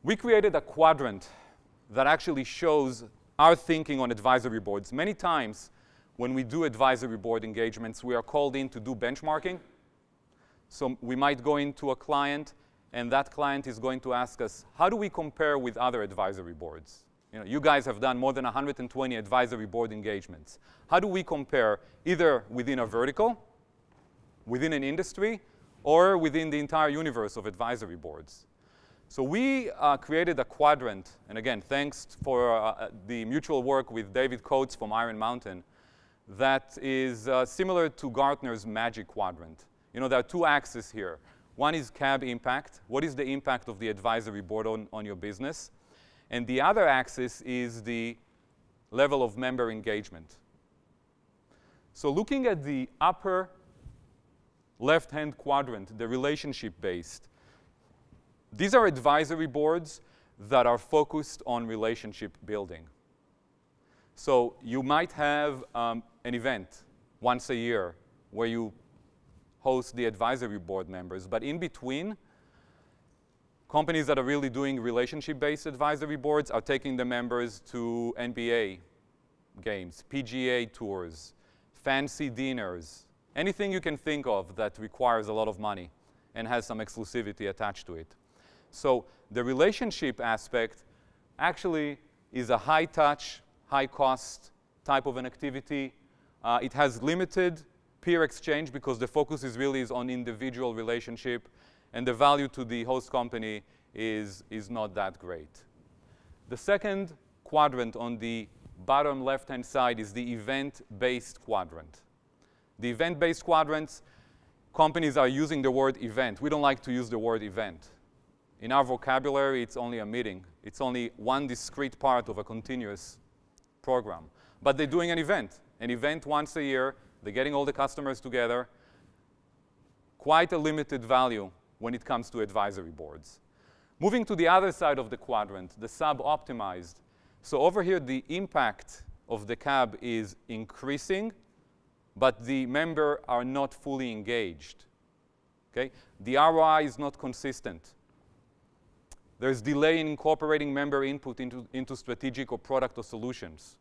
We created a quadrant that actually shows our thinking on advisory boards. Many times when we do advisory board engagements, we are called in to do benchmarking. So we might go into a client, and that client is going to ask us, how do we compare with other advisory boards? You guys have done more than 120 advisory board engagements. How do we compare either within a vertical, within an industry, or within the entire universe of advisory boards? So we created a quadrant, and again, thanks for the mutual work with David Coates from Iron Mountain, that is similar to Gartner's Magic Quadrant. There are two axes here. One is CAB impact. What is the impact of the advisory board on your business? And the other axis is the level of member engagement. So looking at the upper left-hand quadrant, the relationship-based, these are advisory boards that are focused on relationship building. So you might have an event once a year where you host the advisory board members, but in between, companies that are really doing relationship-based advisory boards are taking the members to NBA games, PGA tours, fancy dinners, anything you can think of that requires a lot of money and has some exclusivity attached to it. So the relationship aspect actually is a high-touch, high-cost type of an activity. It has limited peer exchange because the focus is really on individual relationship, and the value to the host company is not that great. The second quadrant on the bottom left-hand side is the event-based quadrant. The event-based quadrants, companies are using the word event. We don't like to use the word event. In our vocabulary, it's only a meeting. It's only one discrete part of a continuous program. But they're doing an event once a year. They're getting all the customers together. Quite a limited value when it comes to advisory boards. Moving to the other side of the quadrant, the sub-optimized. So over here, the impact of the CAB is increasing, but the members are not fully engaged. Okay? The ROI is not consistent. There's delay in incorporating member input into strategic or product or solutions.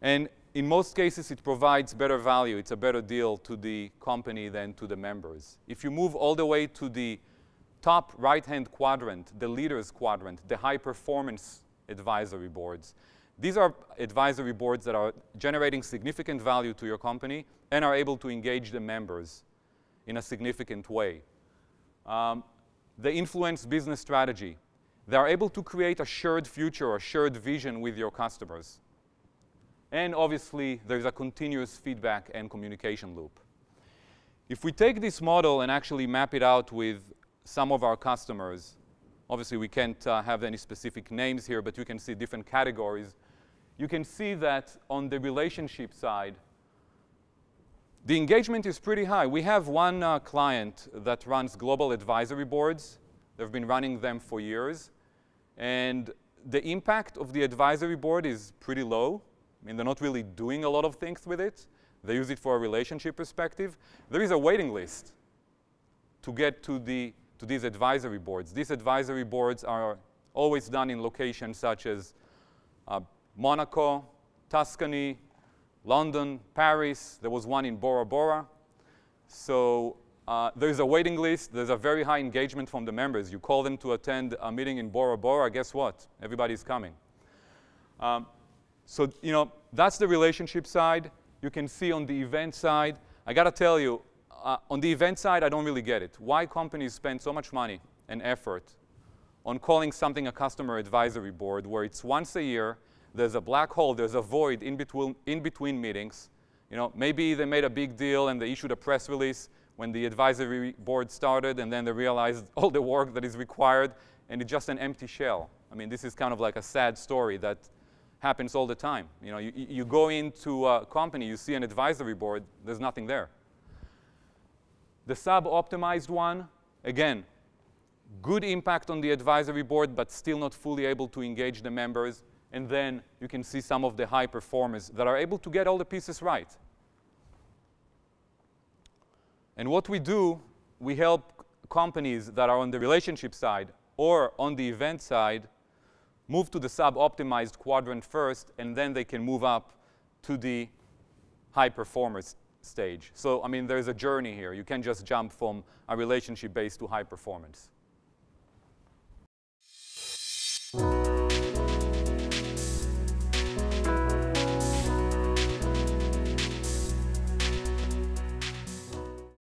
And in most cases, it provides better value. It's a better deal to the company than to the members. If you move all the way to the top right-hand quadrant, the leaders quadrant, the high-performance advisory boards, these are advisory boards that are generating significant value to your company and are able to engage the members in a significant way. They influence business strategy. They are able to create a shared future or shared vision with your customers. And obviously, there's a continuous feedback and communication loop. If we take this model and actually map it out with some of our customers, obviously we can't have any specific names here, but you can see different categories. You can see that on the relationship side, the engagement is pretty high. We have one client that runs global advisory boards. They've been running them for years. And the impact of the advisory board is pretty low. I mean, they're not really doing a lot of things with it. They use it for a relationship perspective. There is a waiting list to get to these advisory boards. These advisory boards are always done in locations such as Monaco, Tuscany, London, Paris. There was one in Bora Bora. So there's a waiting list. There's a very high engagement from the members. You call them to attend a meeting in Bora Bora, guess what? Everybody's coming. So, that's the relationship side. You can see on the event side, I got to tell you, on the event side, I don't really get it. Why companies spend so much money and effort on calling something a customer advisory board where it's once a year, there's a black hole, there's a void in between meetings. Maybe they made a big deal and they issued a press release when the advisory board started, and then they realized all the work that is required, and it's just an empty shell. I mean, this is kind of like a sad story that happens all the time. You go into a company, you see an advisory board, there's nothing there. The sub-optimized one, again, good impact on the advisory board, but still not fully able to engage the members. And then you can see some of the high performers that are able to get all the pieces right. And what we do, we help companies that are on the relationship side or on the event side move to the sub-optimized quadrant first, and then they can move up to the high performers stage. So, I mean, there's a journey here. You can't just jump from a relationship base to high performance.